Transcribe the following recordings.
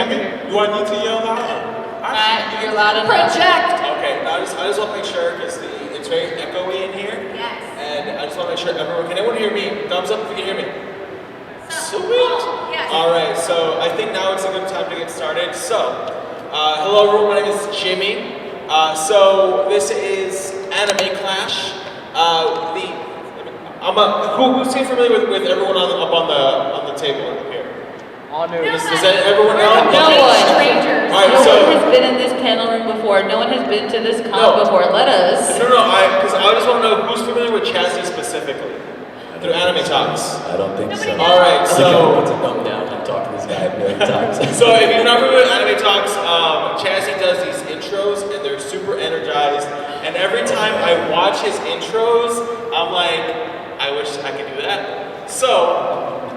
hear me? Do I need to yell louder? You're loud enough. Project! Okay, now I just want to make sure, because it's very echoey in here. Yes. And I just want to make sure everyone, can everyone hear me? Thumbs up if you can hear me. Sweet! Yes. Alright, so I think now it's a good time to get started. So, hello everyone, my name is Jimmy. So this is Anime Clash. Who's familiar with everyone up on the table here? All new. Does everyone know? No one. Strangers. All right, No so, one has been in this panel room before. No one has been to this con before. Let us. No, because I just want to know who's familiar with Chazzy specifically through Anime Talks. I don't think so. All right, I think everyone's a dumb down and talk to this guy a million times. So if you're not familiar with Anime Talks, Chazzy does these intros and they're super energized. And every time I watch his intros, I'm like, I wish I could do that. So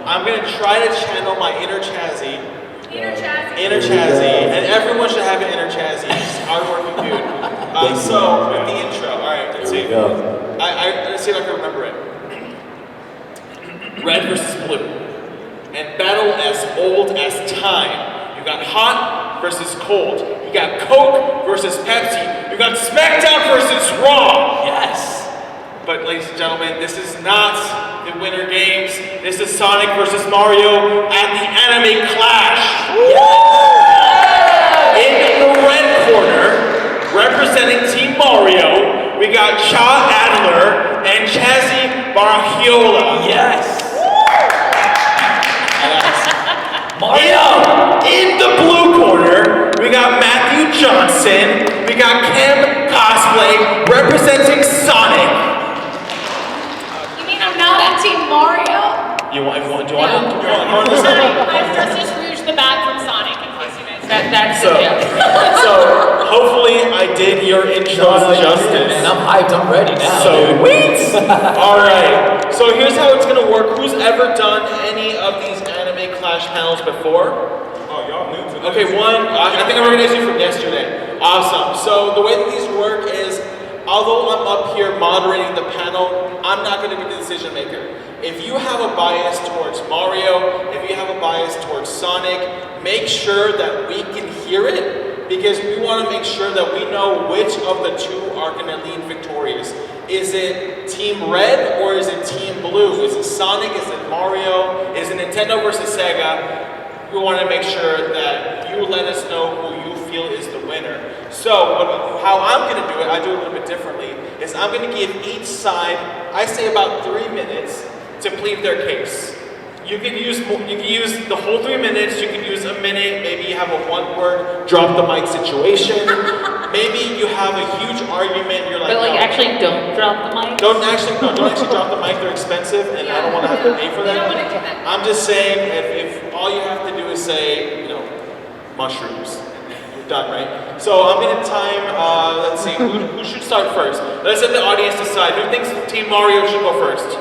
I'm gonna try to channel my inner Chazzy. Inner Chazzy, and everyone should have an inner Chazzy. He's a hardworking dude. So with the intro, all right, let's see. Here we go. Let's see if I can remember it. Red versus blue, and battle as old as time. You got hot versus cold. You got Coke versus Pepsi. You got SmackDown versus Raw. Yes. But ladies and gentlemen, this is not the Winter Games. This is Sonic versus Mario at the Anime Clash. In the red corner, representing Team Mario, we got Cha Adler and Chazzy Barahiola. Yes. Mario. In the blue corner, we got Matthew Johnson. We got Kim Cosplay representing Sonic. I'm not on Team Mario. Do you want I'm to dressed as Rouge the Bat from Sonic, in case you guys That's So, it. so hopefully I did your intros justice. And I'm hyped. I'm ready now. So wait. All right. So here's how it's gonna work. Who's ever done any of these Anime Clash panels before? Oh, y'all new to this. Okay, one. I think I organized you from yesterday. Awesome. So the way that these work is, although I'm up here moderating the panel, I'm not going to be the decision maker. If you have a bias towards Mario, if you have a bias towards Sonic, make sure that we can hear it, because we want to make sure that we know which of the two are going to lead victorious. Is it Team Red or is it Team Blue? Is it Sonic? Is it Mario? Is it Nintendo versus Sega? We want to make sure that you let us know who you feel is the winner. So how I'm going to do it, I do it a little bit differently, is I'm going to give each side, I say about 3 minutes to plead their case. You can use the whole 3 minutes, you can use a minute, maybe you have a one-word drop the mic situation, maybe you have a huge argument, you're like, But no, actually don't drop the mic. don't actually drop the mic, they're expensive and I don't want to have to pay for them. I'm just saying, if all you have to do is say, mushrooms, you're done, right? So I'm going to time, let's see, who should start first? Let's let the audience decide. Who thinks Team Mario should go first?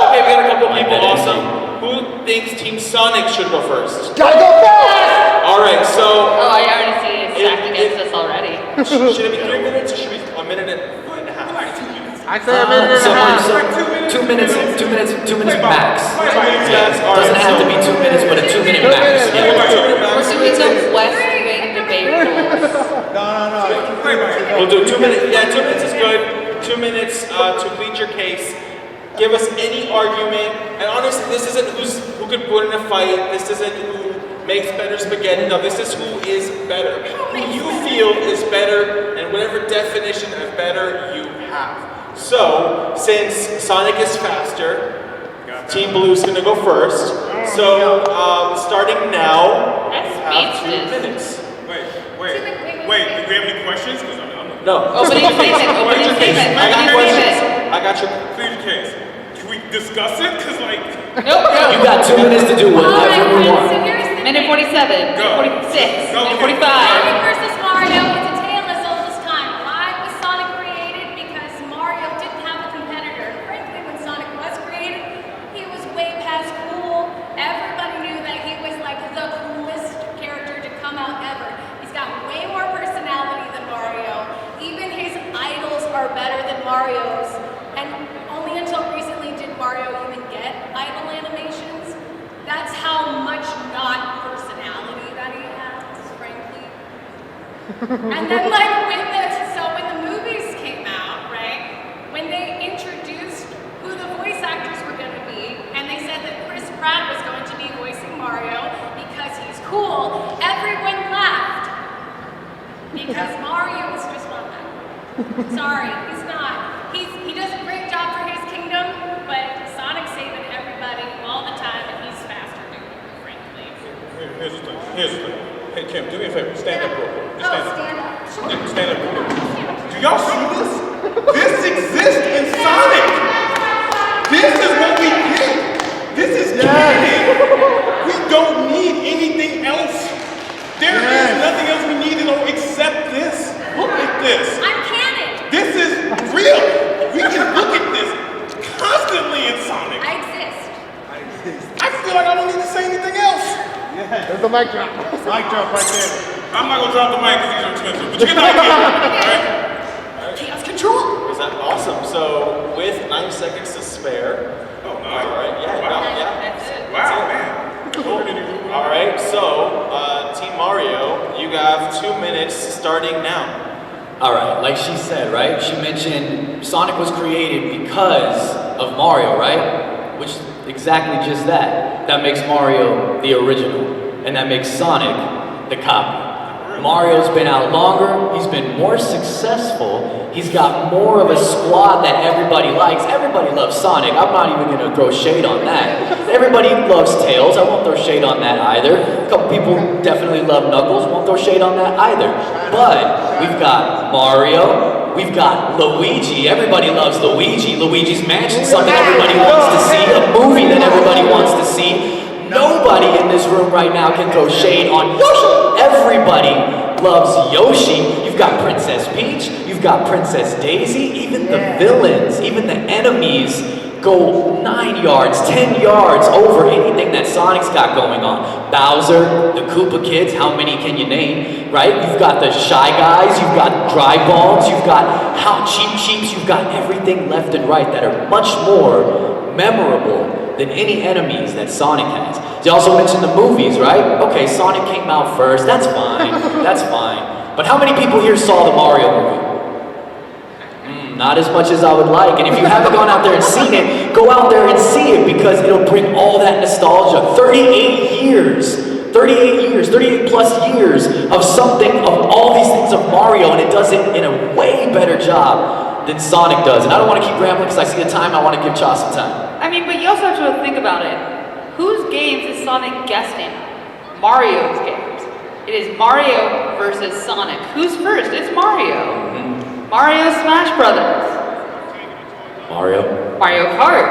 Okay, we got a couple people, awesome. Who thinks Team Sonic should go first? Gotta go fast! Alright, so... Oh, I already see it stacked against us already. Should it be 3 minutes or should it be a minute and a half? I say a minute and a half. So 2 minutes max. Yes, Doesn't have to be 2 minutes, but a 2 minute max. Yeah, 2 minute max. We're doing the West Wing debate rules. No. We'll do 2 minutes. Yeah, 2 minutes is good. 2 minutes to plead your case. Give us any argument. And honestly, this isn't who could win in a fight. This isn't who makes better spaghetti. No, this is who is better. Who you feel is better, and whatever definition of better you have. So, since Sonic is faster, Team Blue's gonna go first. So, starting now, That's you have 2 speechless. minutes. Wait, do we have any questions? Because I'm No. Opening statement. I got your. plead your case. Can we discuss it? Because, Nope. You got 2 minutes to do whatever you want. Minute 47. Go. Minute 46. Go. Minute 45. Sonic versus Mario, it's a tale as old as time. Why was Sonic created? Because Mario didn't have a competitor. Frankly, when Sonic was created, he was way past cool. Everybody knew that he was like the coolest character to come out ever. He's got way more personality than Mario. Even his idols are better than Mario's. And only until recently did Mario even get idol animations. That's how much not And then like when the movies came out, right? When they introduced who the voice actors were going to be, and they said that Chris Pratt was going to be voicing Mario because he's cool, everyone laughed. Because Mario is just not that. Sorry, he's not. He does a great job for his kingdom, but Sonic's saving everybody all the time, and he's faster, frankly. Here's the thing. Hey, Kim, do me a favor. Stand up real quick. Just stand up. Sure. Yeah, stand up real quick. Do y'all see this? This exists in Sonic. This is what we get. This is canon. We don't need anything else. There is nothing else we need to know except this. Look at this. I'm canon. This is real. We can look at this constantly in Sonic. I exist. I feel like I don't need to say anything else. There's the mic drop. Mic drop right there. I'm not gonna drop the mic because these are expensive, but you get the idea. Right? Chaos control. Was that awesome? So with 9 seconds to spare. Oh, nice. All right. Yeah. Wow. No, yeah. That's it. Wow, man. Cool. All right. So Team Mario, you have 2 minutes starting now. All right, like she said, right? She mentioned Sonic was created because of Mario, right? Which is exactly just that. That makes Mario the original, and that makes Sonic the copy. Mario's been out longer, he's been more successful, he's got more of a squad that everybody likes. Everybody loves Sonic, I'm not even gonna throw shade on that. Everybody loves Tails, I won't throw shade on that either. A couple people definitely love Knuckles, won't throw shade on that either. But we've got Mario, we've got Luigi, everybody loves Luigi. Luigi's Mansion, something everybody wants to see, a movie that everybody wants to see. Nobody in this room right now can throw shade on Yoshi. Everybody loves Yoshi. You've got Princess Peach, you've got Princess Daisy, even the villains, even the enemies go 9 yards, 10 yards over anything that Sonic's got going on. Bowser, the Koopa Kids, how many can you name, right? You've got the Shy Guys, you've got Dry Bones, you've got How Cheeps, you've got everything left and right that are much more memorable than any enemies that Sonic has. They also mentioned the movies, right? Okay, Sonic came out first, that's fine, that's fine. But how many people here saw the Mario movie? Not as much as I would like, and if you haven't gone out there and seen it, go out there and see it because it'll bring all that nostalgia. 38 years, 38 plus years of something, of all these things of Mario, and it does it in a way better job than Sonic does. And I don't want to keep rambling because I see the time, I want to give Cha some time. I mean, but you also have to think about it. Whose games is Sonic guesting? Mario's games. It is Mario versus Sonic. Who's first? It's Mario. Mario Smash Brothers. Mario Kart.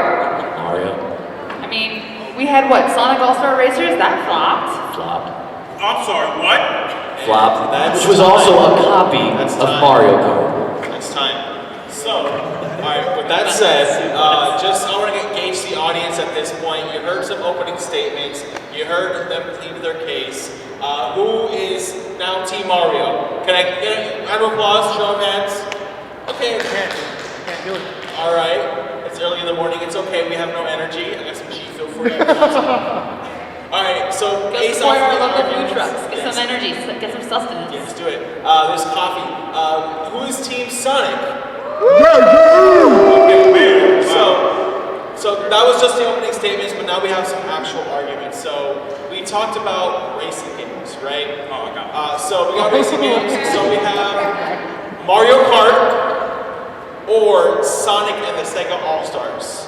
I mean, we had what? Sonic All-Star Racers? That flopped. I'm sorry, what? Flopped. Which was also a copy of Mario Kart. That's time. So, alright, with that said, I want to gauge the audience at this point. You heard some opening statements, you heard them plead their case. Who is now Team Mario? Can I get a round of applause, show of hands? Okay. Can't do it. Alright, it's early in the morning, it's okay, we have no energy. I got some G Fuel for you. Alright, so Go based support off our the local food arguments- trucks. Get Yes. some energy, get some sustenance. Yes, do it. There's coffee. Who is Team Sonic? Okay, man. So that was just the opening statements, but now we have some actual arguments. So we talked about racing games, right? Oh, I got So we got racing games. So we have Mario Kart or Sonic and the Sega All-Stars.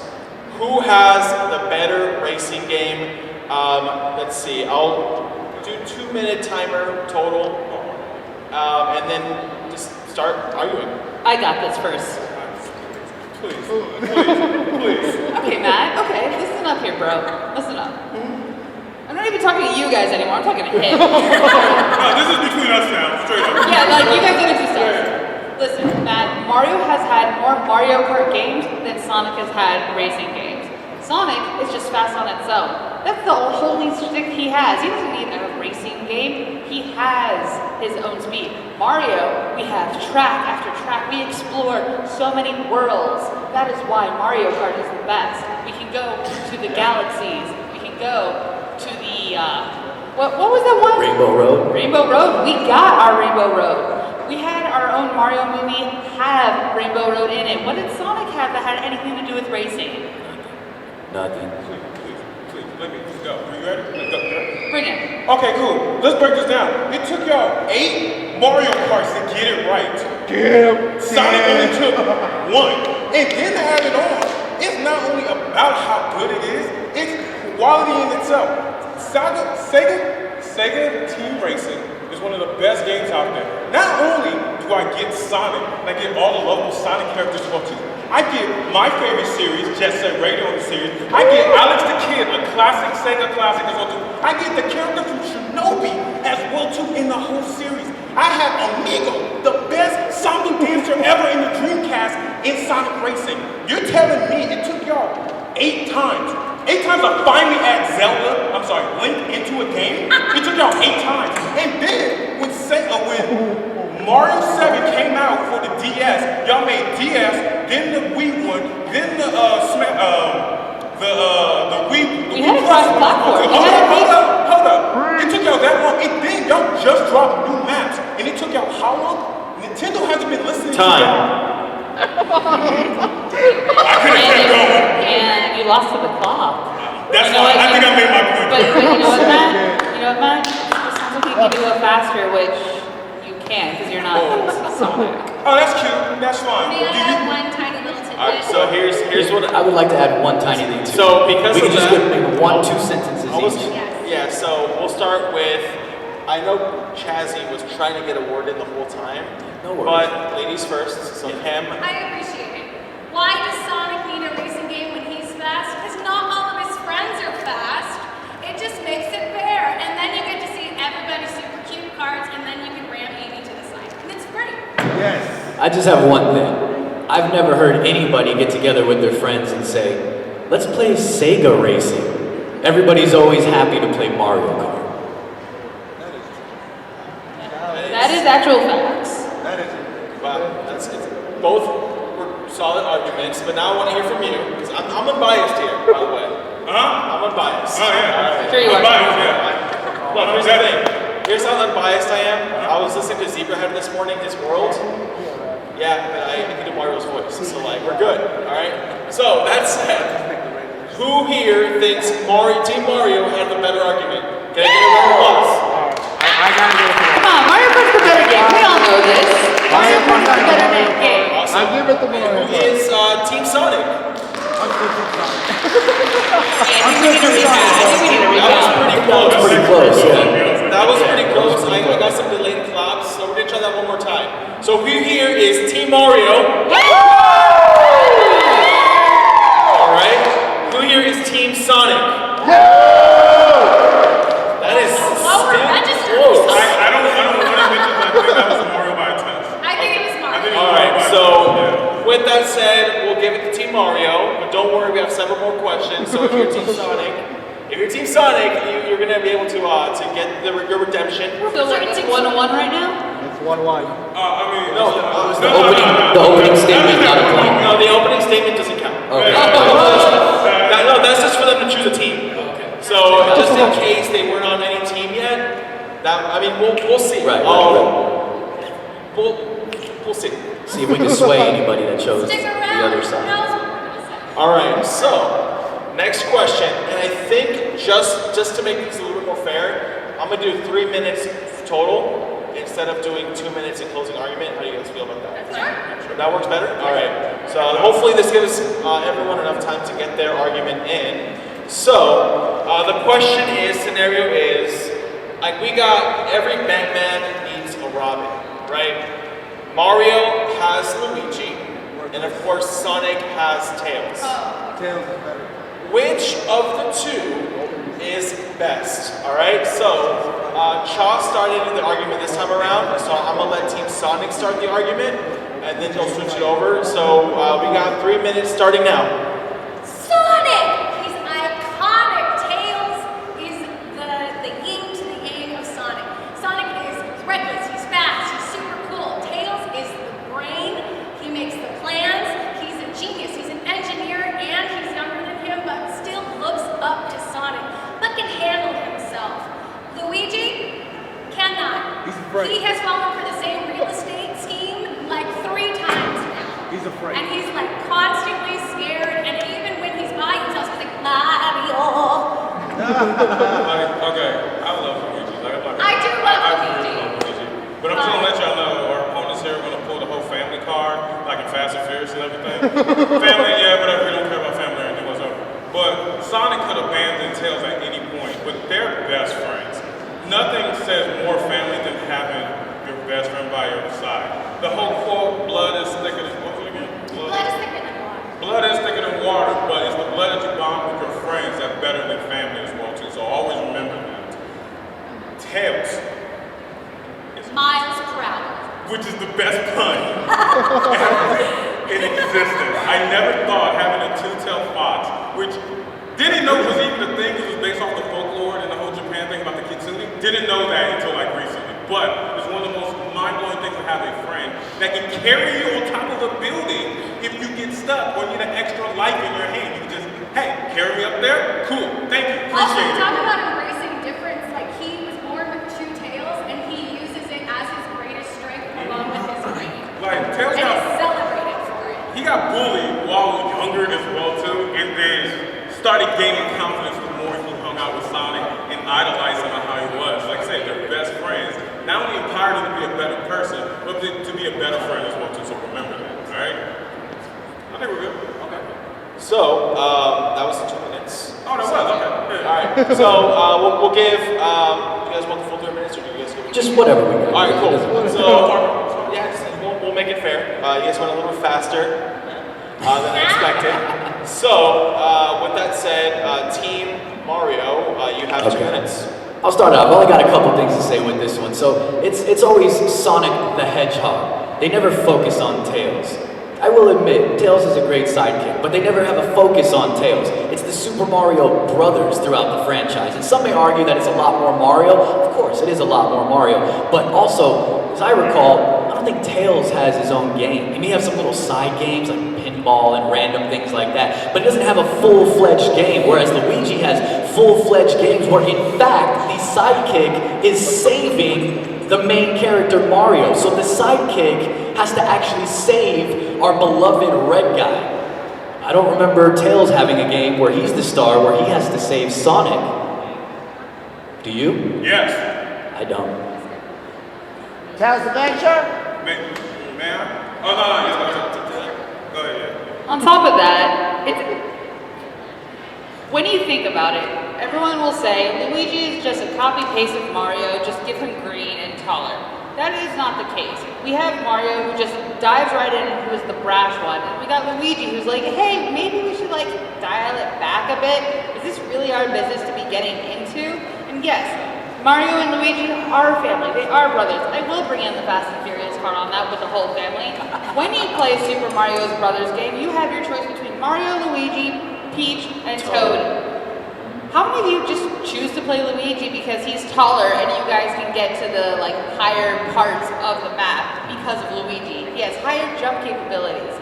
Who has the better racing game? Let's see. I'll do 2-minute timer total, and then just start arguing. I got this first. Please. Okay, Matt. Okay, listen up here, bro. Listen up. I'm not even talking to you guys anymore. I'm talking to him. No, this is between us now, straight up. Yeah, like you guys did it yourself. Listen, Matt. Mario has had more Mario Kart games than Sonic has had racing games. Sonic is just fast on its own. That's the only stick he has. He doesn't need a racing game. He has his own speed. Mario, we have track after track. We explore so many worlds. That is why Mario Kart is the best. We can go to the galaxies. We can go to the What was that one? Rainbow Road. Rainbow Road. We got our Rainbow Road. We had our own Mario movie have Rainbow Road in it. What did Sonic have that had anything to do with racing? Nothing. Please, let me go. Are you ready? Let's go. Bring it. Okay, cool. Let's break this down. It took y'all 8 Mario Karts to get it right. Damn. Sonic only took 1. And then to add it on, it's not only about how good it is, it's quality in itself. SEGA Team Racing is one of the best games out there. Not only do I get Sonic, and I get all the lovable Sonic characters to go to, I get my favorite series, Jet Set Radio in the series. I get Alex the Kid, a classic Sega classic as well too. I get the character from Shinobi as well too in the whole series. I have Amigo, the best zombie dancer ever in the Dreamcast in Sonic Racing. You're telling me it took y'all 8 times. 8 times I finally add Link into a game. It took y'all 8 times. And then when Mario 7 came out for the DS, y'all made DS, then the Wii one, then the Wii. We had a cross-platform. Hold up. It took y'all that long, and then y'all just dropped new maps, and it took y'all how long? Nintendo hasn't been listening to y'all. I could have kept going. And you lost to the clock. That's why I think I made my point. But you know what, Matt? You know what, Matt? It sounds like you can do it faster, which you can't because you're not Sonic. Oh, that's cute. That's fine. May I add one tiny little tidbit? Alright, so here's what I would like to add one tiny thing too. So because we of can just that, get maybe 1-2 sentences each. Yeah, so we'll start with, I know Chazzy was trying to get a word in the whole time. No worries. But ladies first, so Pam. I appreciate it. Why does Sonic need a racing game when he's fast? Because not all of his friends are fast. It just makes it fair. And then you get to see everybody's super cute cards, and then you can ram Amy to the side. And it's great. Yes. I just have one thing. I've never heard anybody get together with their friends and say, let's play Sega Racing. Everybody's always happy to play Mario Kart. That is actual facts. That is. Wow, that's it. Both were solid arguments, but now I want to hear from you. 'Cause I'm unbiased here, by the way. I'm unbiased. Oh, yeah. Alright. Sure you are. Biased, yeah. Look, here's the thing. Here's how unbiased I am. I was listening to Zebrahead this morning, his world. Yeah, but I can do Mario's voice, so like, we're good, alright? So, that said, who here thinks Team Mario had the better argument? Can I get a round of applause? I gotta go for Come on, Mario Kart's the better game. We all know this. Mario Kart's the better game. Awesome. I give it to And Mario. who is Team Sonic? I'm good for Sonic. Yeah, I think we need a recap. I think we need a That was recap. pretty close. Pretty close, yeah. That was pretty close. I got some delayed claps, so we're gonna try that one more time. So who here is Team Mario? Alright. Who here is Team Sonic? That is Lower still register. close. I don't want to mention that I think that was a Mario by a touch. I think it was Mario. Alright, so with that said, we'll give it to Team Mario, but don't worry, we have several more questions. So if you're Team Sonic, you're gonna be able to get your redemption. So we're 1-1 right now? It's 1-1. I mean, The opening statement, not a point. No, the opening statement doesn't count. Okay. No, that's just for them to choose a team. So just in case they weren't on any team yet, we'll see. Right. We'll see. See if we can sway anybody that chose Stick the around. other Who side. knows what we're gonna say? All right. So next question, and I think just to make this a little bit more fair, I'm gonna do 3 minutes total instead of doing 2 minutes in closing argument. How do you guys feel about that? Sure. That works better? All right. So hopefully this gives everyone enough time to get their argument in. So the question scenario is, like we got every Batman needs a Robin, right? Mario has Luigi, and of course Sonic has Tails. Tails is better. Which of the two is best? All right. So Cha started the argument this time around, so I'm gonna let Team Sonic start the argument, and then he'll switch it over. So we got 3 minutes starting now. Sonic! He's iconic. Tails is the yin to the yang of Sonic. Sonic is reckless, he's fast, he's super cool. Tails is the brain, he makes the plans, he's a genius, he's an engineer, and he's younger than him, but still looks up to Sonic, but can handle himself. Luigi Like, okay, I love Luigi. Like, I'm not gonna- I do love I Luigi. really love Luigi. But I'm just gonna let y'all know, our opponents here are gonna pull the whole family card, like in Fast and Furious and everything. Family, yeah, whatever. We don't care about family or anything whatsoever. But Sonic could abandon Tails at any point, but they're best friends. Nothing says more family than having your best friend by your side. The whole quote, blood is thicker than, what was it again? Blood is thicker than water. Blood is thicker than water, but it's the blood that you bond with your friends that's better than family as well too. So always remember that. Tails is Miles per hour. which is the best pun ever in existence. I never thought having a two-tailed fox, which didn't know was even a thing, it was based off the folklore and the whole Japan thing about the kitsune. Didn't know that until like recently. But it's one of the most mind-blowing things to have a friend that can carry you on top of a building if you get stuck or need an extra life in your hand. You can just, hey, carry me up there? Cool, thank you, Also, appreciate it. talk about embracing difference. Like, he was born with two tails, and he uses it as his greatest strength along with his brain. Like, Tails And got he's celebrated for it. He got bullied while younger as well too, and then started gaining confidence the more he hung out with Sonic and idolized him on how he was. Like I said, they're best friends. Not only empowered him to be a better person, but to be a better friend as well too. So remember that, all right? I think we're good. Okay. So, that was the 2 minutes. Oh, that was okay. All right. So, we'll give, you guys want the full 3 minutes or do you guys give Just whatever we got. All right, cool. It doesn't matter. So, yeah, we'll make it fair. You guys went a little bit faster than I expected. So, with that said, Team Mario, you have 2 minutes. I'll start out. I've only got a couple things to say with this one. So it's always Sonic the Hedgehog. They never focus on Tails. I will admit, Tails is a great sidekick, but they never have a focus on Tails. It's the Super Mario Brothers throughout the franchise. And some may argue that it's a lot more Mario. Of course, it is a lot more Mario. But also, as I recall, I don't think Tails has his own game. He may have some little side games like pinball and random things like that, but he doesn't have a full-fledged game, whereas Luigi has full-fledged games where, in fact, the sidekick is saving the main character Mario. So the sidekick has to actually save our beloved red guy. I don't remember Tails having a game where he's the star, where he has to save Sonic. Do you? Yes. I don't. Tails Adventure? Ma'am? Oh, no, yes, go ahead, yeah. On top of that, when you think about it, everyone will say Luigi is just a copy-paste of Mario, just give him green and taller. That is not the case. We have Mario who just dives right in and who is the brash one, and we got Luigi who's like, hey, maybe we should like dial it back a bit. Is this really our business to be getting into? And yes, Mario and Luigi are family. They are brothers. I will bring in the Fast and Furious part on that with the whole family. When you play Super Mario's Brothers game, you have your choice between Mario, Luigi, Peach, and Toad. How many of you just choose to play Luigi because he's taller and you guys can get to the like higher parts of the map because of Luigi? He has higher jump capabilities.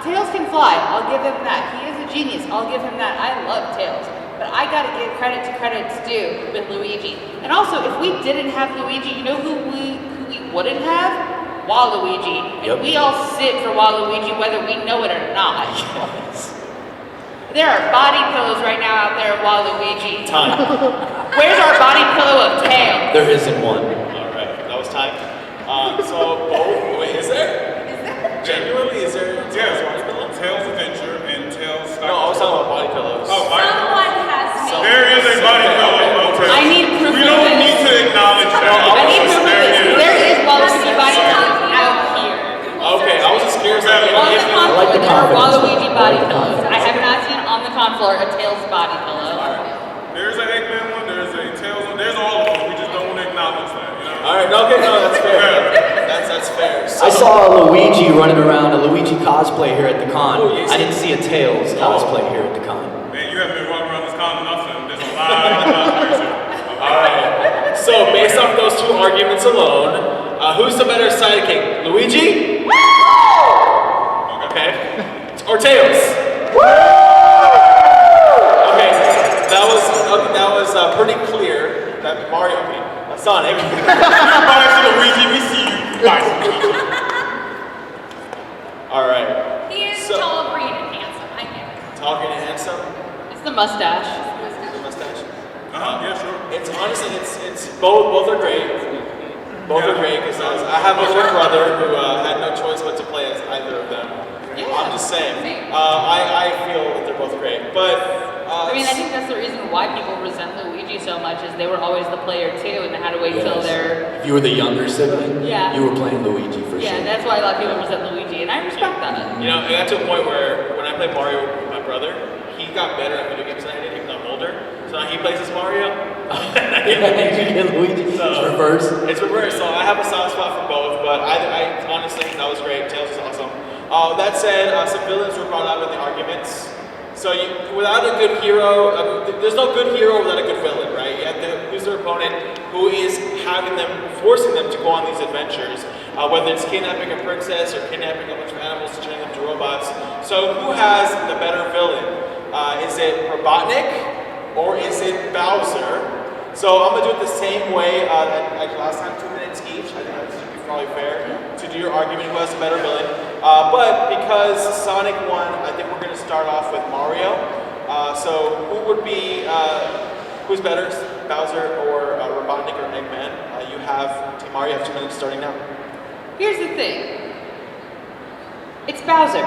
Tails can fly. I'll give him that. He is a genius. I'll give him that. I love Tails. But I gotta give credit to credit's due with Luigi. And also, if we didn't have Luigi, you know who we wouldn't have? Waluigi. And we all sit for Waluigi whether we know it or not. Yes. There are body pillows right now out there of Waluigi. Time. Where's our body pillow of Tails? There isn't one. All right, that was time. Wait, is there? Genuinely, is there? Yes, Tails Adventure and Tails... No, I was talking about body pillows. Oh, body pillows. Someone has made There is a body pillow. Okay. I need proof We of don't this. need to acknowledge that. I need proof of this. There is Waluigi body That's pillows not- out here. Okay, I was just curious. On the I con like floor, the there are confidence. Waluigi body pillows. I have not seen on the con floor a Tails body pillow. There's an Eggman one, there's a Tails one, there's all of them. We just don't want to acknowledge that, you know? All right, okay, no, that's fair. That's fair. So, I saw a Luigi running around, a Luigi cosplay here at the con. Oh, yes. I didn't see a Tails cosplay here at the con. Man, you haven't been walking around this con enough, and there's a lot of cosplays here. all right. So, based off those two arguments alone, who's the better sidekick, Luigi? Okay. Or Tails? Okay, that was pretty clear that Mario, Sonic. Luigi, we see you. Bye. All right. He is So- tall, green, and handsome. I get it. Talking and handsome. It's the mustache. The mustache. Yeah, sure. It's honestly, it's both are great. Both are great because I have a twin brother who had no choice but to play as either of them. Yeah. I'm just saying. Same. I feel that they're both great, but I mean, I think that's the reason why people resent Luigi so much is they were always the player too, and they had to wait till they're. If you were the younger sibling, Yeah. you were playing Luigi for Yeah, sure. that's why a lot of people resent Luigi, and I respect that. you know, it got to a point where when I played Mario with my brother, he got better at video games than I did, even though I'm older. So now he plays as Mario. And Luigi. So, It's reverse. It's reverse. So I have a soft spot for both, but I honestly that was great. Tails was awesome. That said, some villains were brought up in the arguments. So without a good hero, there's no good hero without a good villain, right? You have to who's their opponent, who is having them, forcing them to go on these adventures, whether it's kidnapping a princess or kidnapping a bunch of animals and turning them to robots. So who has the better villain? Is it Robotnik or is it Bowser? So I'm gonna do it the same way like last time, 2 minutes each. I think that should be probably fair to do your argument who has the better villain. But because Sonic won, I think we're gonna start off with Mario. So who would be, who's better, Bowser or Robotnik or Eggman? Team Mario, you have 2 minutes starting now. Here's the thing. It's Bowser.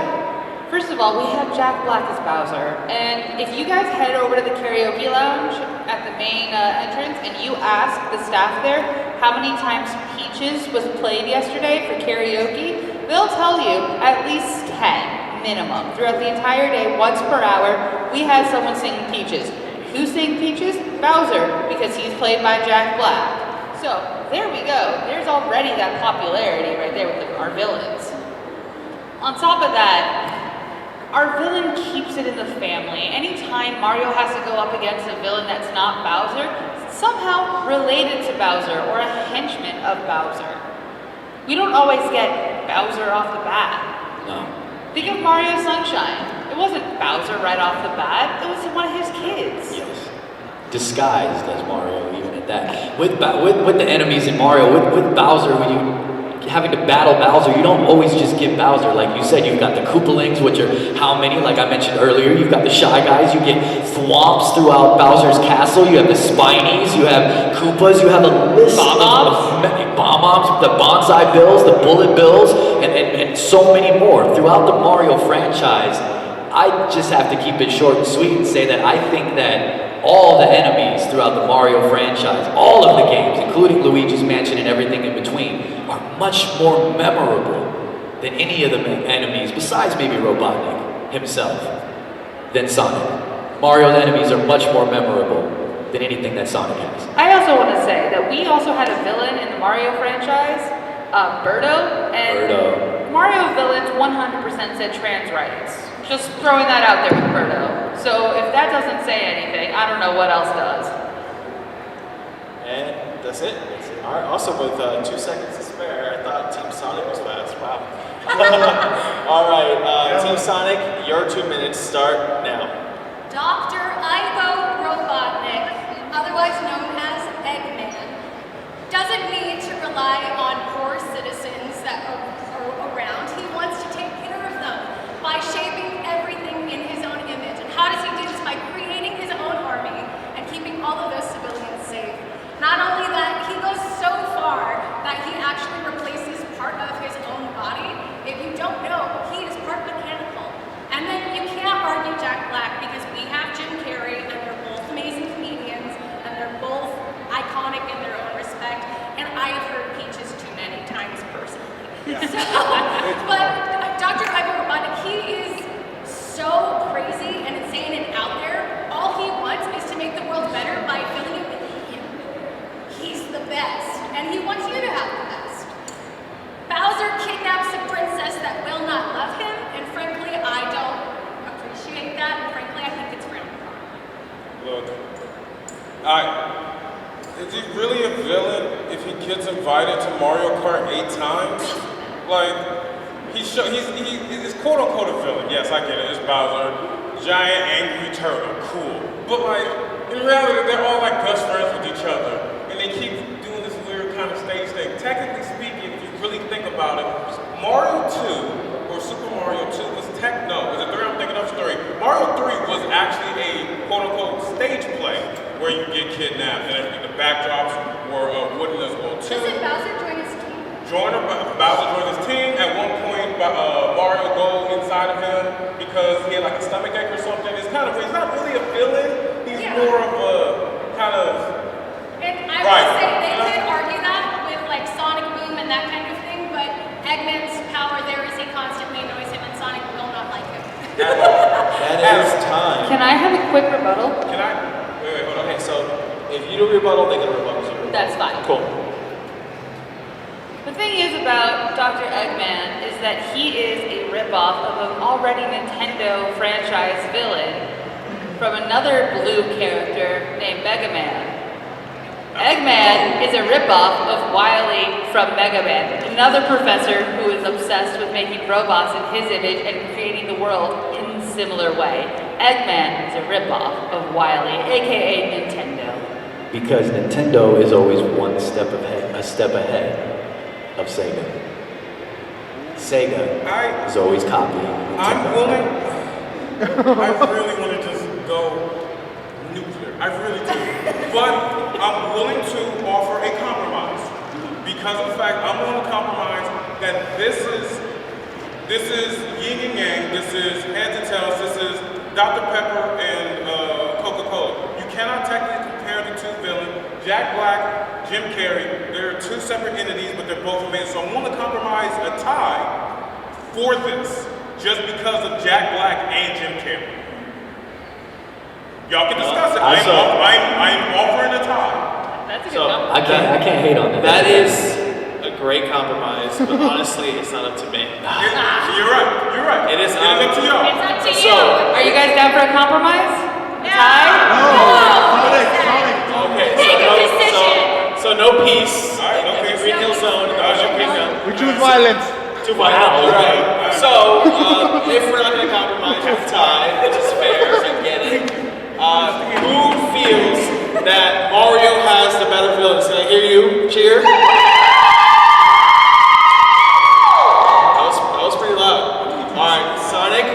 First of all, we have Jack Black as Bowser, and if you guys head over to the karaoke lounge at the main entrance and you ask the staff there how many times Peaches was played yesterday for karaoke, they'll tell you at least 10 minimum. Throughout the entire day, once per hour, we had someone singing Peaches. Who sang Peaches? Bowser, because he's played by Jack Black. So, there we go. There's already that popularity right there with our villains. On top of that, our villain keeps it in the family. Anytime Mario has to go up against a villain that's not Bowser, somehow related to Bowser or a henchman of Bowser. We don't always get Bowser off the bat. No. Think of Mario Sunshine. It wasn't Bowser right off the bat, it was one of his kids. Yes. Disguised as Mario, even at that. With the enemies in Mario, with Bowser, when you having to battle Bowser, you don't always just get Bowser. Like you said, you've got the Koopalings, which are how many? Like I mentioned earlier, you've got the Shy Guys, you get Thwomps throughout Bowser's castle, you have the Spinies, you have Koopas, you have a list of Bomb-Oms, the Bonsai Bills, the Bullet Bills, and so many more. Throughout the Mario franchise, I just have to keep it short and sweet and say that I think that all the enemies throughout the Mario franchise, all of the games, including Luigi's Mansion and everything in between, are much more memorable than any of the enemies, besides maybe Robotnik himself, than Sonic. Mario's enemies are much more memorable than anything that Sonic has. I also want to say that we also had a villain in the Mario franchise, Birdo, and Mario villains 100% said trans rights. Just throwing that out there with Birdo. So if that doesn't say anything, I don't know what else does. And that's it. All right. Also, with 2 seconds to spare, I thought Team Sonic was fast. Wow. All right, Team Sonic, your 2 minutes start now. Dr. Ivo Robotnik, otherwise known as Eggman, doesn't need to rely on poor citizens that are around. He wants to take care of them by shaping everything in his own image. And how does he do this? By creating his own army and keeping all of those civilians safe. Not only that, he goes so far that he actually replaces part of his own body. If you don't know, he is part mechanical. And then you can't argue Jack Black because we have Jim Carrey and they're both amazing comedians and they're both iconic in their own respect. And I have heard Peaches too many times personally. Yeah. But Dr. Ivo Robotnik, he is so crazy and insane and out there. All he wants is to make the world better by filling it with him. He's the best, and he wants you to have the best. Bowser kidnaps a princess that will not love him, and frankly, I don't appreciate that, and frankly, I think it's frowned upon. Look, is he really a villain if he gets invited to Mario Kart 8 times? Like, he's quote-unquote a villain. Yes, I get it. It's Bowser, giant angry turtle, cool. But like, in reality, they're all like best friends with each other, and they keep doing this weird kind of stage thing. Technically speaking, if you really think about it, Mario 2 or Super Mario 2 was was it 3? I'm thinking of 3. Mario 3 was actually a quote-unquote stage play where you get kidnapped. Doesn't Bowser join his team? Bowser joined his team. At one point, Mario go inside of him because he had like a stomach ache or something. He's not really a villain. He's more of a kind of. And I would say they could argue that with like Sonic Boom and that kind of thing, but Eggman's power there is he constantly annoys him and Sonic will not like him. That is time. Can I have a quick rebuttal? Can I? Wait, hold on. Okay, so if you do rebuttal, they get a rebuttal too. That's fine. Cool. The thing is about Dr. Eggman is that he is a ripoff of an already Nintendo franchise villain from another blue character named Mega Man. Eggman is a ripoff of Wily from Mega Man, another professor who is obsessed with making robots in his image and creating the world in a similar way. Eggman is a ripoff of Wily, aka Nintendo. Because Nintendo is always a step ahead of Sega. Sega is always copying Nintendo. I really want to just go nuclear. I really do. But I'm willing to offer a compromise. Because of the fact I'm willing to compromise that this is yin and yang, this is heads and tails, this is Dr. Pepper and Coca-Cola. You cannot technically compare the two villains. Jack Black, Jim Carrey, they're two separate entities, but they're both amazing. So I'm willing to compromise a tie for this, just because of Jack Black and Jim Carrey. Y'all can discuss it. I'm offering a tie. That's a good number. I can't hate on that. That is a great compromise, but honestly, it's not up to me. You're right. It is up to y'all. It's up to you. So, Are you guys down for a compromise? A tie? okay, Make a decision. so no peace. All right, no in the peace. Green Hill Zone. No Green Zone. We choose violence. Too violent. All right. So, if we're not going to compromise with tie, which is fair, I get it. Who feels that Mario has the better villains? Can I hear you cheer? That was pretty loud. All right, Sonic.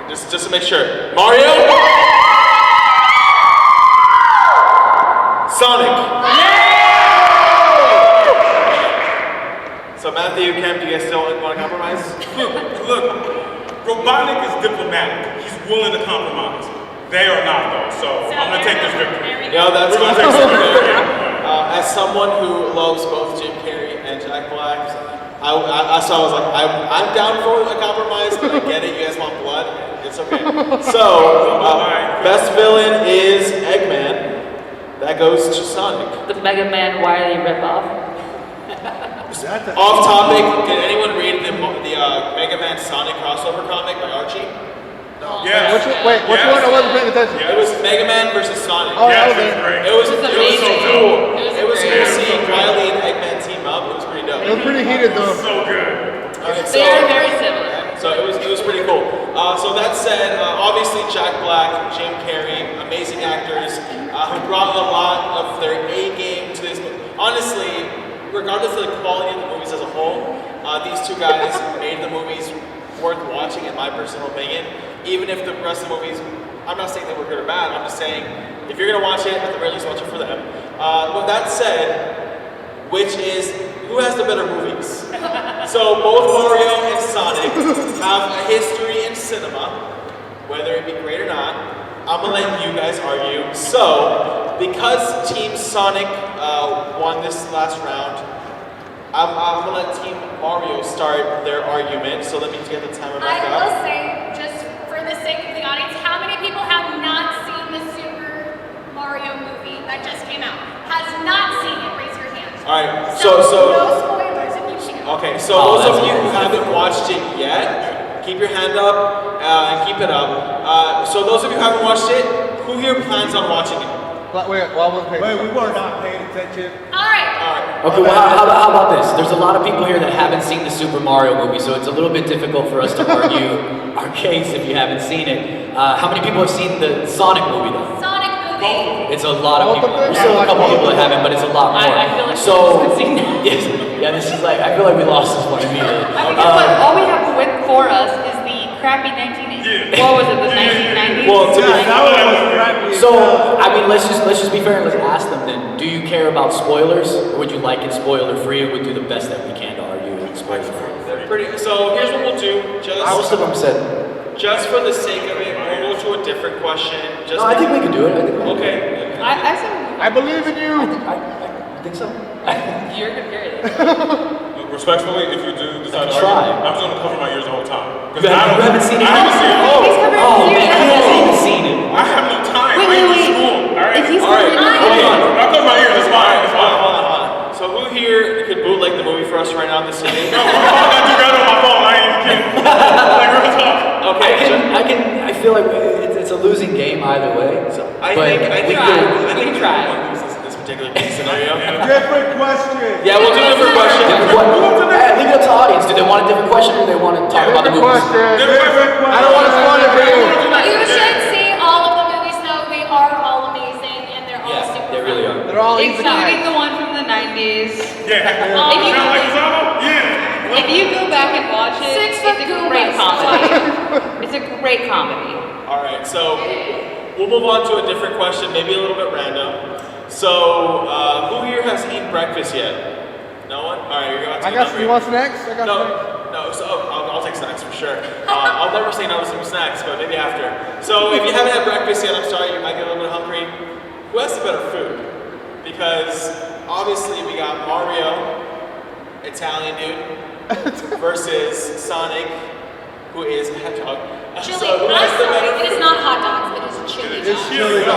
Just to make sure. Mario? Sonic. So Matthew, Kemp, do you guys still want to compromise? Look, Robotnik is diplomatic. He's willing to compromise. They are not, though. So I'm gonna take this victory. Yeah, that's We're gonna take this victory. As someone who loves both Jim Carrey and Jack Black, I was like, I'm down for a compromise, but I get it. You guys want blood? It's okay. So, best villain is Eggman. That goes to Sonic. The Mega Man Wily ripoff. Off topic, did anyone read the Mega Man Sonic crossover comic by Archie? Yeah. Which one? I wasn't paying attention. It was Mega Man versus Sonic. Oh, Yeah, that was it's great. It was It's so amazing. cool. It It was was cool great. seeing Riley and Eggman team up. It was pretty dope. It was pretty heated though. So good. Okay, They are very similar. So it was pretty cool. So that said, obviously Jack Black, Jim Carrey, amazing actors who brought a lot of their A game to this. Honestly, regardless of the quality of the movies as a whole, these two guys made the movies worth watching, in my personal opinion. Even if the rest of the movies, I'm not saying they were good or bad. I'm just saying if you're gonna watch it, at the very least watch it for them. With that said, who has the better movies? So both Mario and Sonic have a history in cinema, whether it be great or not. I'm gonna let you guys argue. So, because Team Sonic won this last round, I'm gonna let Team Mario start their argument. So let me get the timer back I up. will say, just for the sake of the audience, how many people have not seen the Super Mario movie that just came out? Has not seen it? Raise your hand. All right. So So no spoilers if you can. okay. So Oh, those of that's you who amazing. haven't watched it yet, keep your hand up and keep it up. So those of you who haven't watched it, who here plans on watching it? Wait, well, I wasn't paying Wait, attention. we were not paying attention. All right. Okay, well, how about this? There's a lot of people here that haven't seen the Super Mario movie, so it's a little bit difficult for us to argue our case if you haven't seen it. How many people have seen the Sonic movie, though? Sonic movie. It's a lot of Both people. of them? There's still a couple people that haven't, but it's a lot more. I feel like so, we've seen that. yes, yeah, this is like, I feel like we lost this one immediately. I mean, guess what? All we have to win for us is the crappy 1980s. Yeah. What was it? The 1990s. Well, to be That one was crappy. So, I mean, let's just be fair and let's ask them then. Do you care about spoilers, or would you like it spoiler free? And we'd do the best that we can to argue it spoiler free. They're pretty. So here's what we'll do. Most of them said. Just for the sake of it, we'll go to a different question. Just No, I think we can do it. Okay. I said I believe in you. I think so. you're good. Respectfully, if you do decide to Try. argue, I'm just gonna cover my ears the whole time. You haven't seen it? I haven't seen it. He's covering Oh, his man, ears. he hasn't even seen it. I have no time. Wait, I'm in wait. school. All right. If he's All right. covering Hold his on. ears. I'll cover my ears. It's fine. It's fine. Hold on. So who here could bootleg the movie for us right now in the city? No, I do got it on my phone. I ain't even kidding. Like real talk. Okay. I feel like it's a losing game either way. So, I but think we try. could- I think We can try. this particular scenario. Different question. Yeah, we'll do a different question. Leave it up to the audience. Do they want a different question or do they want to talk about the Different movies? question. I don't want to spoil it for you. You should see all of the movies though. They are all amazing and they're all Yeah, super they really fun. are. They're all easy Including guys. the one from the 90s. Yeah. If you, Sound like Zama? Yeah. if you go back and watch it, 6 foot it's a great Goombas. comedy. It's a great comedy. All right, so we'll move on to a different question, maybe a little bit random. So, who here has eaten breakfast yet? No one? All right, you're about to I got some. You want snacks? I got snacks. No. So I'll take snacks for sure. I'll never say no to some snacks, but maybe after. So if you haven't had breakfast yet, I'm sorry, you might get a little bit hungry. Who has the better food? Because obviously we got Mario, Italian dude, versus Sonic, who is a hedgehog. Chili. So who I'm has the sorry, better it is food? not hot dogs. It is chili. It's dogs. chili. No,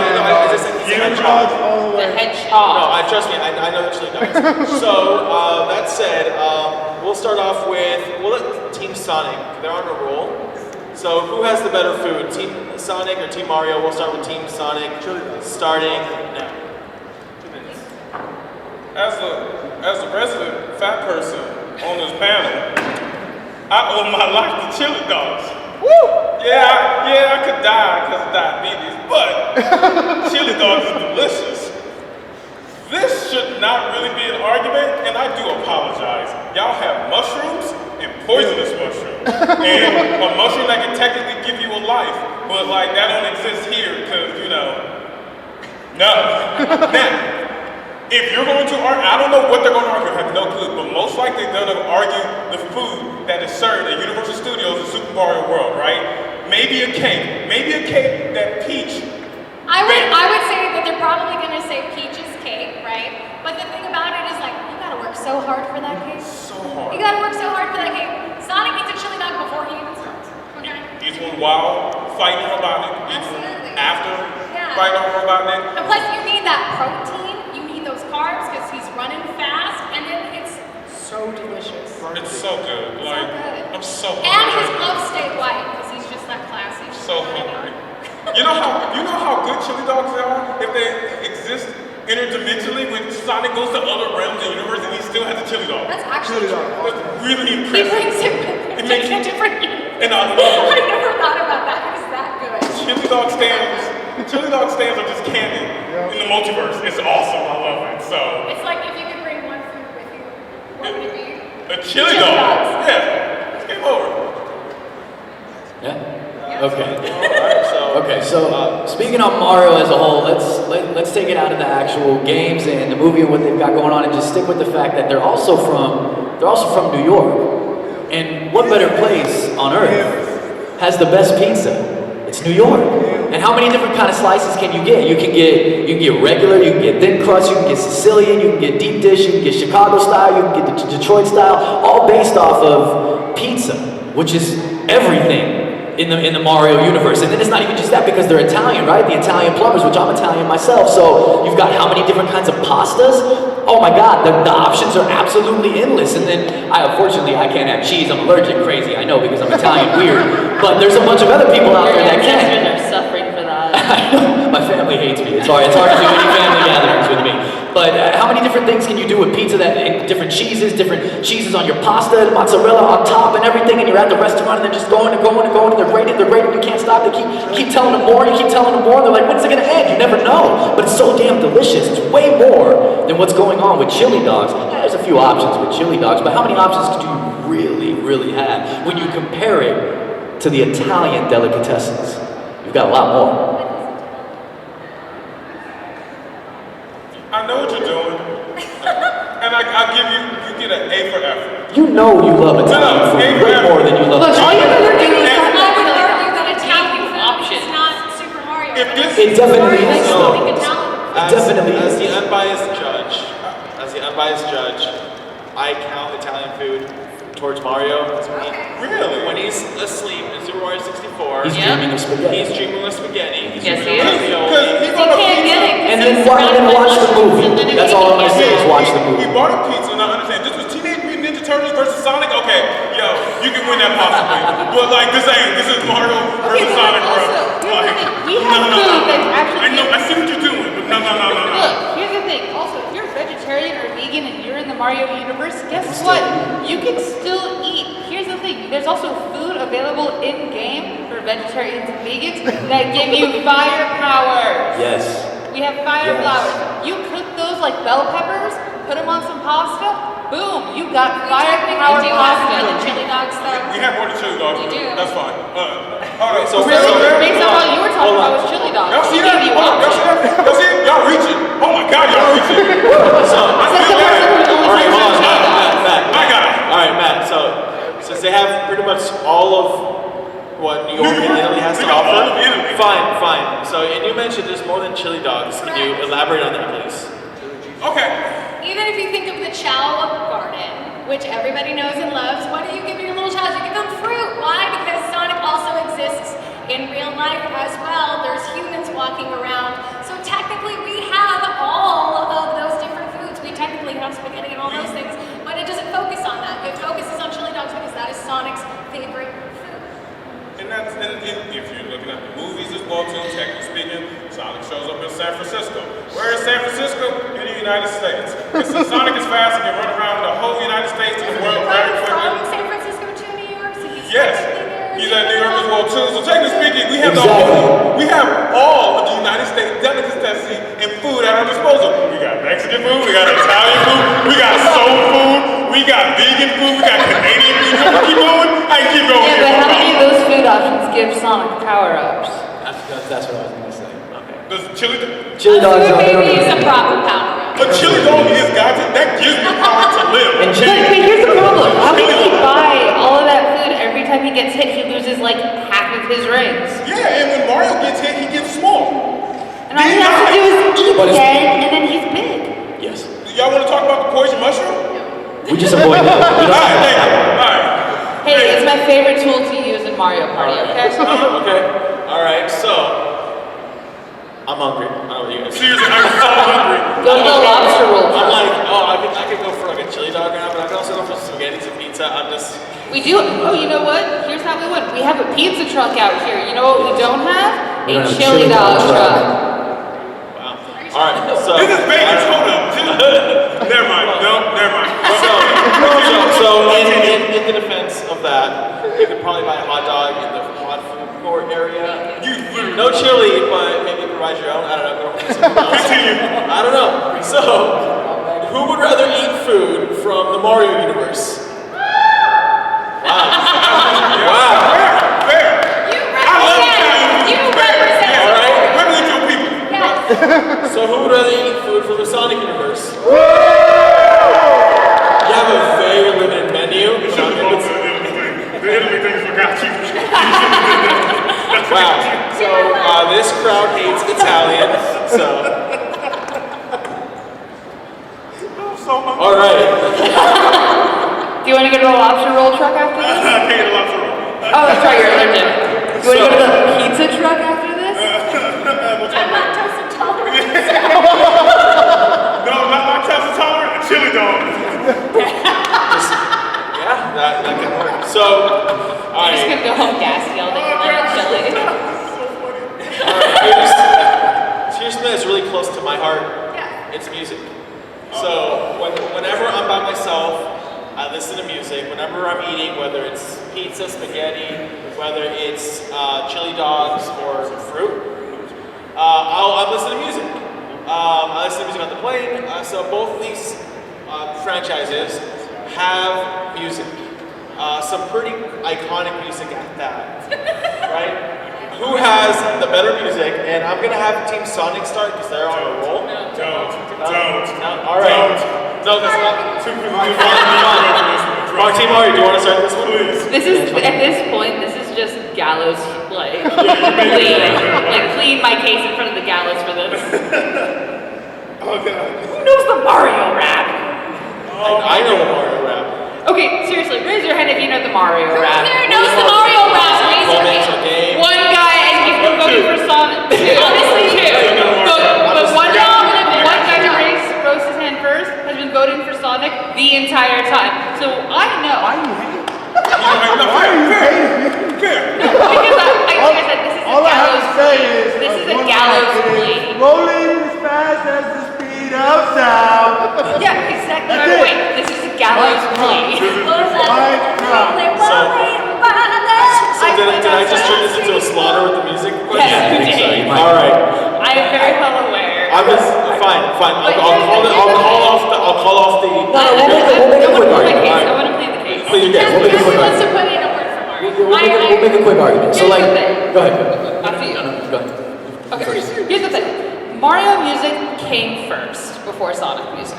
it's a hedgehog. all the The way. hedgehog. No, trust me, I know the chili dogs. So that said, we'll start off with we'll let Team Sonic. They're on a roll. So who has the better food, Team Sonic or Team Mario? We'll start with Team Sonic. Starting now. As a resident fat person on this panel, I owe my life to chili dogs. Woo! Yeah, I could die because of diabetes, but chili dogs is delicious. This should not really be an argument, and I do apologize. Y'all have mushrooms and poisonous mushrooms, and a mushroom that can technically give you a life, but like that don't exist here because no. Now. If you're going to argue, I don't know what they're going to argue, I have no clue, but most likely they're going to argue the food that is served at Universal Studios in Super Mario World, right? Maybe a cake that Peach. I would say that they're probably going to say Peach's cake, right? But the thing about it is like, you gotta work so hard for that cake. So hard. You gotta work so hard for that cake. Sonic eats a chili dog before he even starts. Okay? Each one while fighting Robotnik, each one Absolutely. after Yeah. fighting on Robotnik. And plus, you need that protein, you need those carbs because he's running fast, and then it's so delicious. It's so good. Like, good. I'm so hungry. And his gloves stay white because he's just that classy. So hungry. You know how good chili dogs are if they exist interdimensionally when Sonic goes to other realms and universe and he still has a chili dog. That's actually true. That's really He impressive. brings it It to makes a different universe. And I love it. I never thought about that. It was that good. Chili dog stands are just canon in the multiverse. It's awesome. I love it. So It's like if you could bring one food with you, what would it be? a chili Chili dog. dogs. Yeah. It's game over. Yeah. Okay. So Okay. So speaking of Mario as a whole, let's take it out of the actual games and the movie and what they've got going on, and just stick with the fact that they're also from New York. And what better place on earth has the best pizza? It's New York. And how many different kind of slices can you get? You can get regular, you can get thin crust, you can get Sicilian, you can get deep dish, you can get Chicago style, you can get the Detroit style, all based off of pizza, which is everything in the Mario universe. And then it's not even just that, because they're Italian, right? The Italian plumbers, which I'm Italian myself, so you've got how many different kinds of pastas? Oh my God, the options are absolutely endless. And then, unfortunately, I can't have cheese. I'm allergic, crazy, I know, because I'm Italian weird. But there's a bunch of other people out there that can. Ancestors are suffering for that. I know, my family hates me. It's hard to do any family gatherings with me. But how many different things can you do with pizza and different cheeses on your pasta, mozzarella on top and everything, and you're at the restaurant and they're just going and going and going, and they're great, you can't stop, they keep telling them more, and you keep telling them more, and they're like, when's it gonna end? You never know. But it's so damn delicious. It's way more than what's going on with chili dogs. Yeah, there's a few options with chili dogs, but how many options do you really have when you compare it to the Italian delicatessens. You've got a lot more. I know what you're doing. And I'll give you get an A for effort. You know you love Italian food way more than you love Look, all you Italian gotta do is I have would chili argue dogs. that Italian food Options. is not Super Mario. If this It definitely Mario is, is though. something Italian. It definitely as is. the unbiased judge, I count Italian food towards Mario. really? When he's asleep in Super Mario 64, He's Yeah. dreaming of spaghetti. he's dreaming of spaghetti. He's Yes, dreaming he of is. ravioli. Because he You bought a can't get it. pizza. And then watch the movie. That's all I'm gonna say is watch the He movie. bought a pizza, and I understand. This was Teenage Mutant Ninja Turtles versus Sonic. Okay, yo, you can win that possibly. But like, this is Mario versus Sonic, bro. Also, here's the thing. We have no. food that's actually. I know, I see what you're doing, but no. Look, here's the thing. Also, if you're vegetarian or vegan and you're in the Mario universe, guess what? You can still eat. Here's the thing. There's also food available in game for vegetarians and vegans that give you fire powers. Yes. We have fire Yes. flowers. You cook those like bell peppers, put them on some pasta, boom, you got fire power We do have more than pasta. chili dogs, though. We have more than chili dogs. We do. That's fine. All right, so Really? Based on what you were talking about was chili dogs. Y'all see He that? gave you Hold on, y'all see options. that? Y'all see it? Y'all reaching. Oh my God, y'all reaching. I That's feel the bad. person who All only right, hold on, says chili dogs. Matt. My God. All right, Matt. So since they have pretty much all of what New York and Italy has to They got all of offer, Italy. fine. So, and you mentioned there's more than chili dogs. Can you elaborate on that, please? Okay. Even if you think of the Chow Garden, which everybody knows and loves, what do you give your little chows? You give them fruit. Why? Because Sonic also exists in real life as well. There's humans walking around. So technically we have all of those different foods. We technically have spaghetti and all those things, but it doesn't focus on that. It focuses on chili dogs because that is Sonic's favorite food. And if you're looking at the movies as well too, technically speaking, Sonic shows up in San Francisco. Where is San Francisco? In the United States. And since Sonic is fast and can run around the whole United States and the world very From quickly. San Francisco to New York, so he's Yes, technically there. he's at New York as well too. So technically speaking, we have Exactly. we have all of the United States delicacy and food at our disposal. We got Mexican food, we got Italian food, we got soul food, we got vegan food, we got Canadian food. You want to keep going? I can keep going. Yeah, but how many of those food options give Sonic power-ups? That's what I was gonna say. Does chili? Chili dogs Food are maybe is a proper power. But chili dog is goddamn. That gives me power to live. And But here's the problem. How can he buy all of that food every time he gets hit? He loses like half of his rings. Yeah, and when Mario gets hit, he gets small. And all he has to do is eat But it's- again, and then he's big. Yes. Y'all want to talk about the poison mushroom? We just avoid that. We All don't right, have thank you. that. All right. Hey, it's my favorite tool to use in Mario Party, okay? Okay. All right. So I'm hungry. I don't know what you guys. Seriously, I'm so hungry. Go to the lobster roll. I'm like, I could go for like a chili dog right now, but I could also go for spaghetti and pizza. I'm just. We do. Oh, you know what? Here's how we win. We have a pizza truck out here. You know what we don't have? We don't A have a chili chili dog dog truck. Wow. All right. So. This is Vegas. Hold up. Never mind. No, never mind. So in the defense of that, you could probably buy a hot dog in the hot food court area. You literally. No chili, but maybe provide your own. I don't know. Continue. I don't know. So, who would rather eat food from the Mario universe? Wow. Fair. You I love Italian represent. food. You Fair. represent. Yeah. All right. Represent your people. Yes. So, who would rather eat food from the Sonic universe? You have a very limited menu. You should have gone to the Italy thing. The Italy thing forgot you. Wow. So, this crowd hates Italian. So, I'm so hungry. all right. Do you want to go to the lobster roll truck after this? I can't eat a lot of food. Oh, that's right, you're allergic. Do you want to go to the pizza truck after this? I'm lactose intolerant. No, not lactose intolerant. A chili dog. Yeah, that can work. So, all I'm just right. gonna go home gassy all day long and chili. Here's something that's really close to my heart. Yeah. It's music. So whenever I'm by myself, I listen to music. Whenever I'm eating, whether it's pizza, spaghetti, whether it's chili dogs or fruit, I'll listen to music. I listen to music on the plane. So both of these franchises have music. some pretty iconic music at that, right? Who has the better music? And I'm gonna have Team Sonic start because they're on a roll. Don't. All right. No, that's not. Team Mario, do you want to start this one? Please. This is, at this point, this is just gallows, like, plead my case in front of the gallows for this. Oh God. Who knows the Mario rap? I know the Mario rap. Okay, seriously, raise your hand if you know the Mario rap. Who knows the Mario rap? Raise your hand. One guy, and he's been voting for Sonic. Honestly, two. But one guy who rose his hand first has been voting for Sonic the entire time. So I know. Why are you hating? Why are you hating? Fair. Because like I said, this is All a I have gallows to say plea. is, This is a one gallows line is, plea. rolling as fast as the speed of sound. Yeah, exactly my That's it. point. This is a gallows plea. Did I just turn this into a slaughter with the music? Yes, you did. All right. I am very well aware. I'm just fine. I'll call off the. We'll make a quick argument. I want to plead the case. Please, you guys. We'll make a quick Wants to argument. put in a word for Mario. We'll make a quick argument. So like, go ahead. After you. Go ahead. Okay, here's the thing. Mario music came first before Sonic music.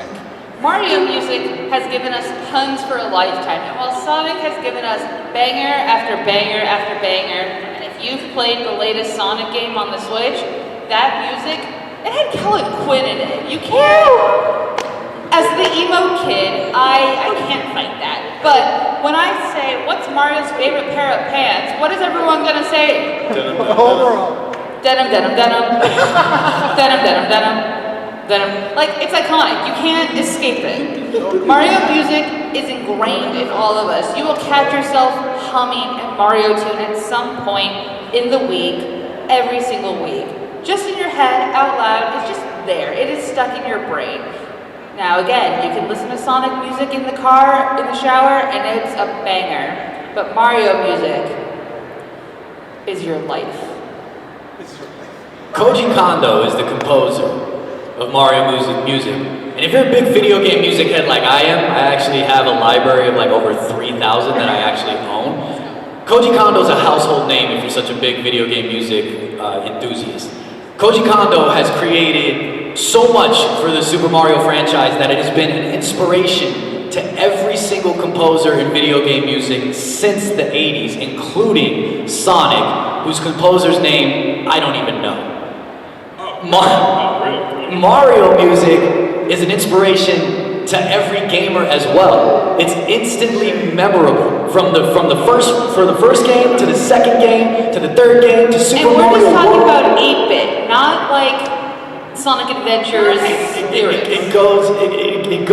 Mario music has given us tons for a lifetime, and while Sonic has given us banger after banger after banger, and if you've played the latest Sonic game on the Switch, that music, it had Kellen Quinn in it. You can't, as the emo kid, I can't fight that. But when I say, what's Mario's favorite pair of pants, what is everyone gonna say? Overall. Denim, denim, denim. Denim, denim, denim. Denim. Like, it's iconic. You can't escape it. Mario music is ingrained in all of us. You will catch yourself humming a Mario tune at some point in the week, every single week. Just in your head, out loud, it's just there. It is stuck in your brain. Now again, you can listen to Sonic music in the car, in the shower, and it's a banger. But Mario music is your life. Koji Kondo is the composer of Mario music. And if you're a big video game music head like I am, I actually have a library of like over 3,000 that I actually own. Koji Kondo is a household name if you're such a big video game music enthusiast. Koji Kondo has created so much for the Super Mario franchise that it has been an inspiration to every single composer in video game music since the 80s, including Sonic, whose composer's name I don't even know. Mario music is an inspiration to every gamer as well. It's instantly memorable from the first game to the second game to the third game to Super And we're Mario just talking World. about 8-bit, not like Sonic Adventures lyrics. It goes and it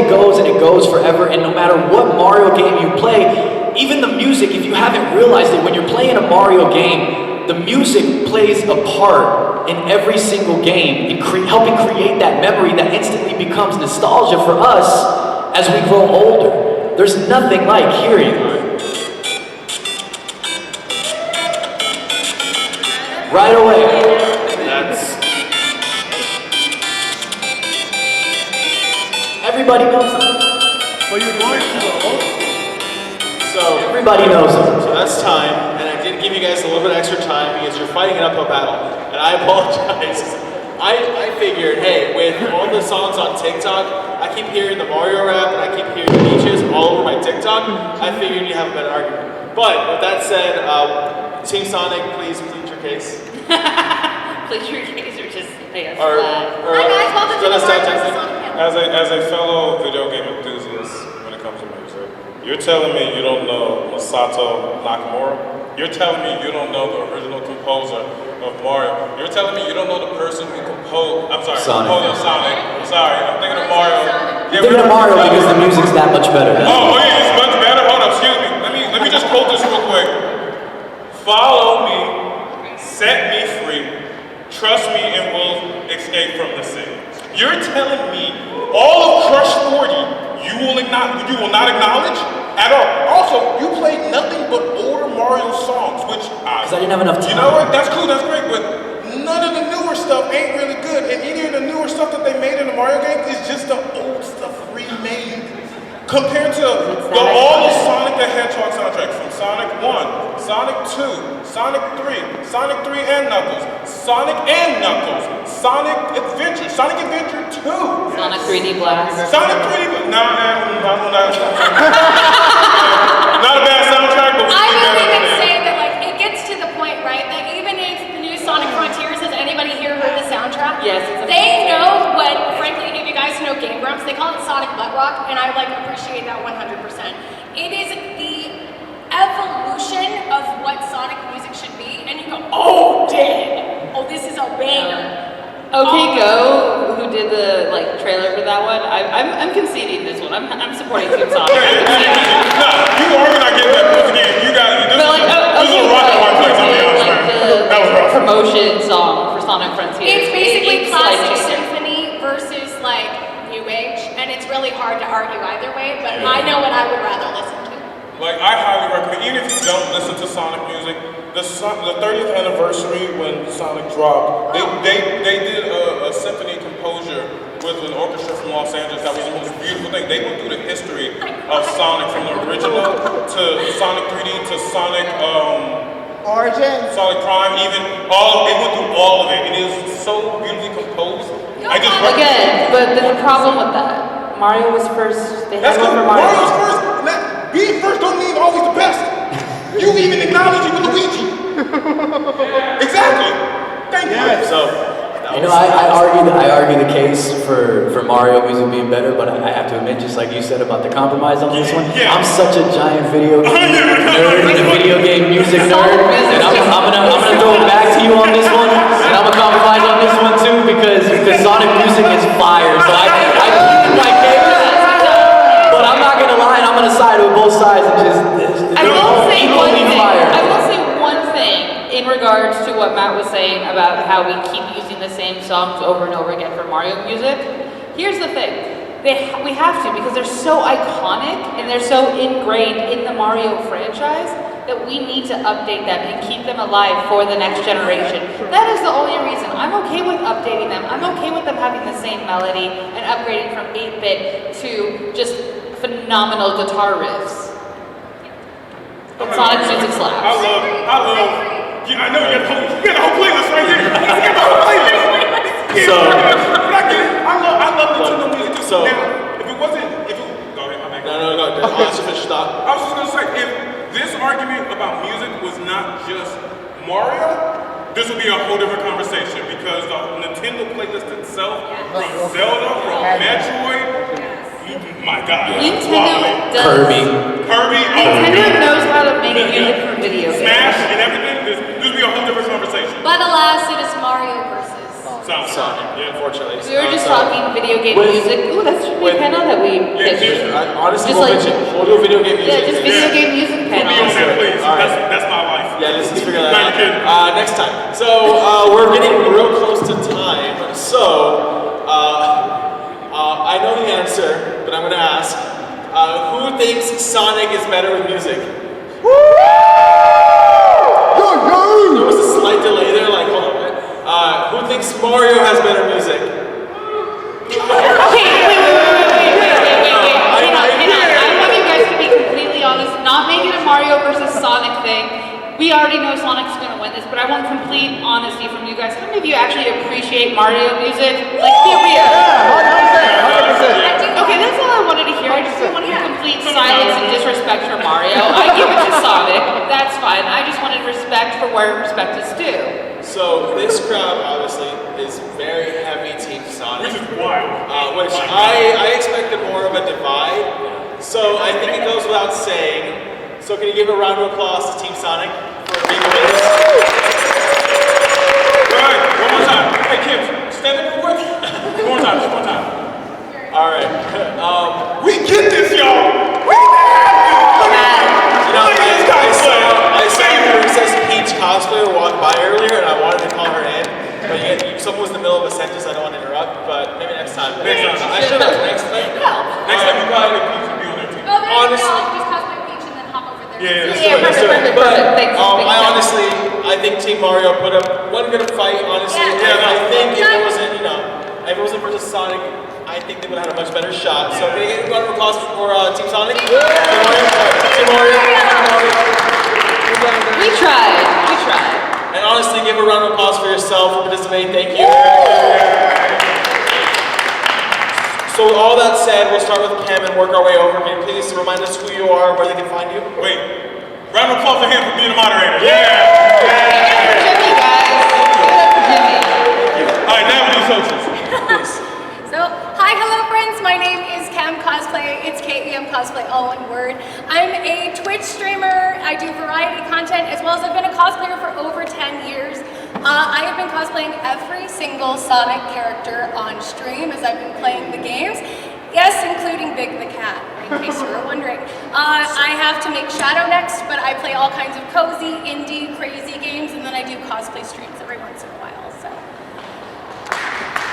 goes and it goes forever, and no matter what Mario game you play, even the music, if you haven't realized it, when you're playing a Mario game, the music plays a part in every single game in helping create that memory that instantly becomes nostalgia for us as we grow older. There's nothing like hearing right away. Everybody knows them. But you're going to the host. So Everybody knows them. So that's time, and I did give you guys a little bit extra time because you're fighting an uphill battle, and I apologize. I figured, hey, with all the songs on TikTok, I keep hearing the Mario rap and I keep hearing Peaches all over my TikTok. I figured you'd have a better argument. But with that said, Team Sonic, please plead your case. Please your case or just lay us Or, flat. Hi guys, welcome to the Mario vs. Sonic panel. As a fellow video game enthusiast, when it comes to music, you're telling me you don't know Masato Nakamura? You're telling me you don't know the original composer of Mario? You're telling me you don't know the person who composed? I'm sorry, Sonic. composer of Sonic. I'm sorry, I'm thinking of Mario. I'm thinking of Mario because the music's that much better. Oh yeah, it's much better. Hold on, excuse me. Let me just quote this real quick. Follow me, set me free, trust me, and we'll escape from the sea. You're telling me all of Crush 40 you will not acknowledge at all. Also, you played nothing but older Mario songs, which Because I didn't have enough time. you know what? That's cool. That's great. But none of the newer stuff ain't really good. And any of the newer stuff that they made in the Mario game is just the old stuff remade. Compared to all the Sonic the Hedgehog soundtracks, from Sonic 1, Sonic 2, Sonic 3, Sonic 3 and Knuckles, Sonic and Knuckles, Sonic Adventure 2, Sonic 3D Blast. Sonic 3D Blast. Not a bad soundtrack, but I will even say that like it gets to the point, right, that even if the new Sonic Frontiers, has anybody here heard the soundtrack? Yes. They know what, frankly, if you guys know Game Grumps, they call it Sonic Butt Rock, and I like appreciate that 100%. It is the evolution of what Sonic music should be, and you go, oh dang, oh this is a banger. OK Go, who did the trailer for that one, I'm conceding this one. I'm supporting Team Sonic. No, you are not getting that close again. You got this. This is a rocket hard place. I'll be honest, man. That was rough. Promotion song for Sonic Frontiers. It's basically It's classic life-changing. symphony versus new age, and it's really hard to argue either way, but I know what I would rather listen to. I highly recommend, even if you don't listen to Sonic music, the 30th anniversary when Sonic dropped, they did a symphony composure with an orchestra from Los Angeles. That was the most beautiful thing. They went through the history of Sonic from the original to Sonic 3D to Sonic Origin. Sonic Prime, even they went through all of it. It is so beautifully composed. I just Again, but there's a problem with that. Mario was first. They had That's one good. for Mario. Mario's first. Being first don't mean always the best. You even acknowledge you with Luigi. Exactly. Thank you. So, I argue the case for Mario music being better, but I have to admit, just like you said about the compromise on this one, Yeah. I'm such a giant video game nerd and a video game music nerd, and I'm gonna throw it back to you on this one, and I'm gonna compromise on this one too because Sonic music is fire. So I plead my case, but I'm not gonna lie, and I'm gonna side with both sides and just I will say one equally thing. fire. I will say one thing in regards to what Matt was saying about how we keep using the same songs over and over again for Mario music. Here's the thing. We have to because they're so iconic and they're so ingrained in the Mario franchise that we need to update them and keep them alive for the next generation. That is the only reason. I'm okay with updating them. I'm okay with them having the same melody and upgrading from 8-bit to just phenomenal guitar riffs. Sonic music slaps. I love. Yeah, I know you got the whole playlist right here. You got the whole playlist. Yeah, but I get it. I love Nintendo music too. So- Now, go ahead, my bad. no. I'll just finish thought. I was just gonna say, if this argument about music was not just Mario, this would be a whole different conversation because the Nintendo playlist itself, from Zelda, from Metroid, my God, Nintendo does. Kirby, Nintendo knows how to make music for video games. Smash, and everything. This would be a whole different conversation. But alas, it is Mario versus. Sonic, yeah. Unfortunately. We were just So- talking video game With- music. Ooh, that's a with- panel that we pitched. I honestly Just will like- mention, we'll do a video game music. Yeah, just video game music Put me on panel. that, please. All right. That's my life. Yeah, let's just figure that Not kidding. out. Next time. So, we're getting real close to time. So, I know the answer, but I'm going to ask, who thinks Sonic is better with music? There was a slight delay there, hold on a minute. Who thinks Mario has better music? Okay, wait. Hang on. I want you guys to be completely honest, not make it a Mario versus Sonic thing. We already know Sonic's gonna win this, but I want complete honesty from you guys. How many of you actually appreciate Mario music? Be real. Okay, that's all I wanted to hear. I just didn't want to hear complete silence and disrespect for Mario. I give it to Sonic. That's fine. I just wanted respect for where respect is due. So, this crowd, obviously, is very heavy Team Sonic. Which is wild. Which I expected more of a divide. So, I think it goes without saying. So, can you give a round of applause to Team Sonic for being the winners? Right, one more time. Hey, Kim, stand up real quick. One more time. All right. We get this, y'all. We have this. Look at this guy play. I saw Princess Peach cosplayer walk by earlier, and I wanted to call her in. But someone was in the middle of a sentence I don't want to interrupt, but maybe next time. Next time. I should have. Next time. Next time you probably Peach will be on their team. Oh, there Honestly- you go. Just cosplay Peach and then hop over there. Yeah, let's do Yeah, it. Let's do it. perfect. Thanks. I honestly, I think Team Mario put up one good fight. Honestly, Yeah. and I think if Yeah. it wasn't, if it wasn't versus Sonic, I think they would have had a much better shot. So can we get a round of applause for Team Sonic? Team Mario. We tried. We tried. And honestly, give a round of applause for yourself for participating. Thank you. So with all that said, we'll start with Cam and work our way over. Can you please remind us who you are and where they can find you? Wait, round of applause for him for being a moderator. Jimmy, guys. Jimmy. All right, now we do socials. So, hi, hello friends, my name is Cam Cosplay, it's K-E-M Cosplay, all one word. I'm a Twitch streamer, I do variety content, as well as I've been a cosplayer for over 10 years. I have been cosplaying every single Sonic character on stream as I've been playing the games. Yes, including Big the Cat, in case you were wondering. I have to make Shadow next, but I play all kinds of cozy, indie, crazy games, and then I do cosplay streams every once in a while, so.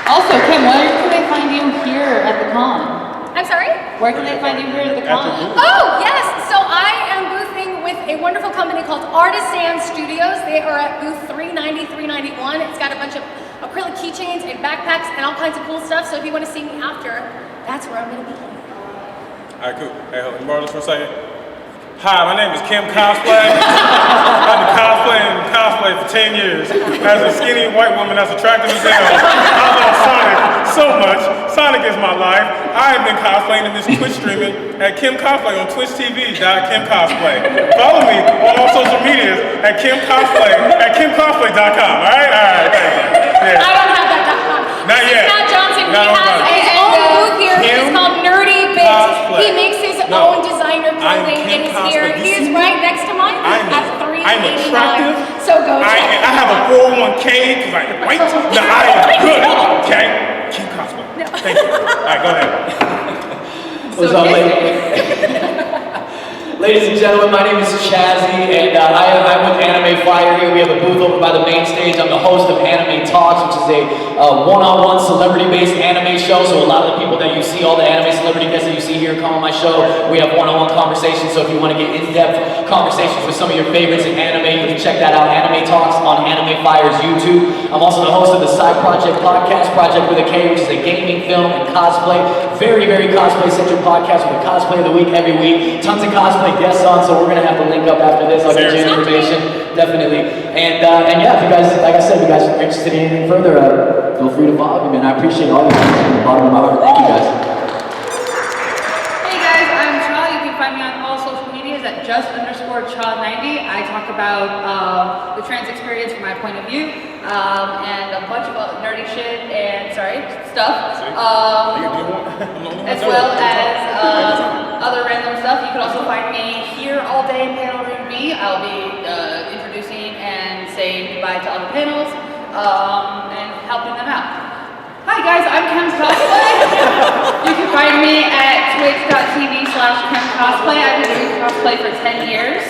Also, Kim, where can they find you here at the con? I'm sorry? Where can they find you here at the con? Oh, yes! So I am boothing with a wonderful company called Artisan Studios. They are at booth 390, 391. It's got a bunch of acrylic keychains and backpacks and all kinds of cool stuff. So if you want to see me after, that's where I'm going to be. All right, cool. Hey, hold on, borrow this for a second. Hi, my name is Kim Cosplay. I've been cosplay for 10 years. As a skinny white woman that's attractive as hell, I love Sonic so much. Sonic is my life. I have been cosplaying and this Twitch streaming at Kim Cosplay on twitchtv.kimcosplay. Follow me on all social medias at Kim Cosplay at kimcosplay.com. All right? All right, thank you. Yeah. I don't have that .com. Not yet. Matt Johnson, No, he has his own booth here. Kim It's called Nerdy Bits. Cosplay. He makes his No. own designer I'm clothing. Kim It is Cosplay. here. You He is see me? right next to mine I'm at $3.89. attractive. So go check it I have a 401k because I'm white. No, I am good. Okay? Kim Cosplay. Thank you. All right, go ahead. What's up, ladies and gentlemen, my name is Chazzy, and I'm with Anime Fire here. We have a booth over by the main stage. I'm the host of Anime Talks, which is a one-on-one celebrity-based anime show. So a lot of the people that you see, all the anime celebrity guests that you see here come on my show. We have one-on-one conversations, so if you want to get in-depth conversations with some of your favorites in anime, you can check that out, Anime Talks on Anime Fire's YouTube. I'm also the host of the Side Project Podcast, Project with a K, which is a gaming, film, and cosplay. Very, very cosplay-centric podcast with a cosplay of the week every week. Tons of cosplay guests on, so we're gonna have to link up after this. I'll get you information, definitely. And yeah, if you guys, like I said, if you guys are interested in anything further, feel free to follow me, man. I appreciate all you guys from the bottom of my heart. Thank you guys. Hey guys, I'm Cha. You can find me on all social medias at just_Cha90. I talk about the trans experience from my point of view, and a bunch of nerdy shit and stuff. As well as other random stuff. You can also find me here all day in panel room B. I'll be introducing and saying goodbye to all the panels and helping them out. Hi guys, I'm Kim Cosplay. You can find me at twitch.tv/Kim Cosplay. I've been doing cosplay for 10 years.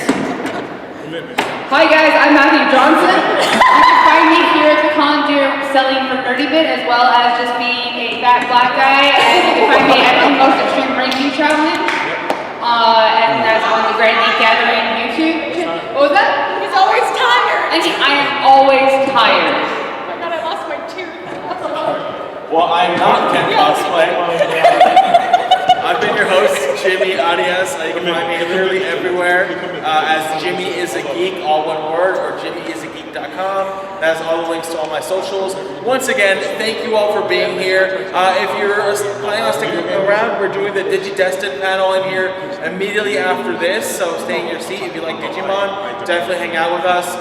Hi guys, I'm Matthew Johnson. You can find me here at the con selling for Nerdy Bit, as well as just being a fat black guy. And you can find me at the Most Extreme Ranking Challenge. And that's on the Grand Geek Gathering YouTube. What was that? He's always tired. And I am always tired. Oh my god, I lost my tooth. Well, I'm not Ken Cosplay. I've been your host, Jimmy Arias. You can find me literally everywhere as Jimmy is a Geek, all one word, or jimmyisageek.com. That's all the links to all my socials. Once again, thank you all for being here. If you're planning on sticking around, we're doing the DigiDestined panel in here immediately after this, so stay in your seat. If you like Digimon, definitely hang out with us.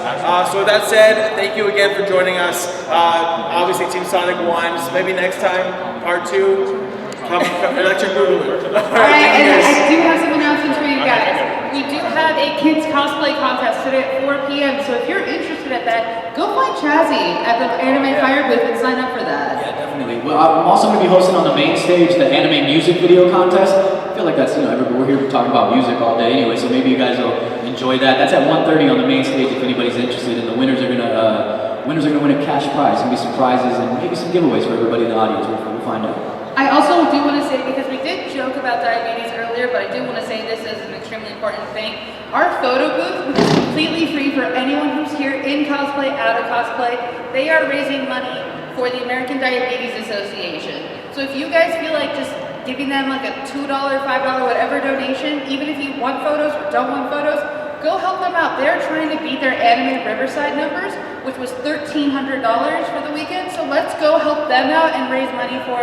So with that said, thank you again for joining us. Obviously, Team Sonic won. So maybe next time, part 2. Electric Boogaloo. Alright, and I do have some announcements for you guys. We do have a kids cosplay contest today at 4 p.m. So if you're interested at that, go find Chazzy at the Anime Fire booth and sign up for that. Yeah, definitely. Well, I'm also going to be hosting on the main stage the anime music video contest. I feel like that's, we're here talking about music all day anyway, so maybe you guys will enjoy that. That's at 1:30 on the main stage if anybody's interested, and the winners are gonna win a cash prize. There's gonna be some prizes and maybe some giveaways for everybody in the audience. We'll find out. I also do want to say, because we did joke about diabetes earlier, but I do want to say this is an extremely important thing. Our photo booth, which is completely free for anyone who's here in cosplay, out of cosplay, they are raising money for the American Diabetes Association. So if you guys feel like just giving them like a $2, $5, whatever donation, even if you want photos or don't want photos, go help them out. They're trying to beat their Anime Riverside numbers, which was $1,300 for the weekend. So let's go help them out and raise money for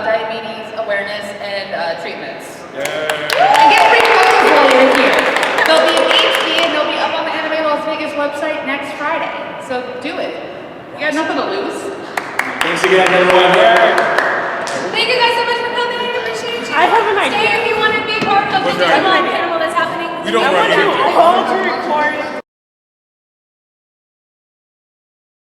diabetes awareness and treatments. And get free photos while you're here. They'll be in HD and they'll be up on the Anime Las Vegas website next Friday. So do it. You got nothing to lose. Thanks again, everyone. Thank you guys so much for coming. I appreciate you. I have an Stay idea. if you want to be part of the What's that? panel that's happening. We don't run anything. Hold your recording.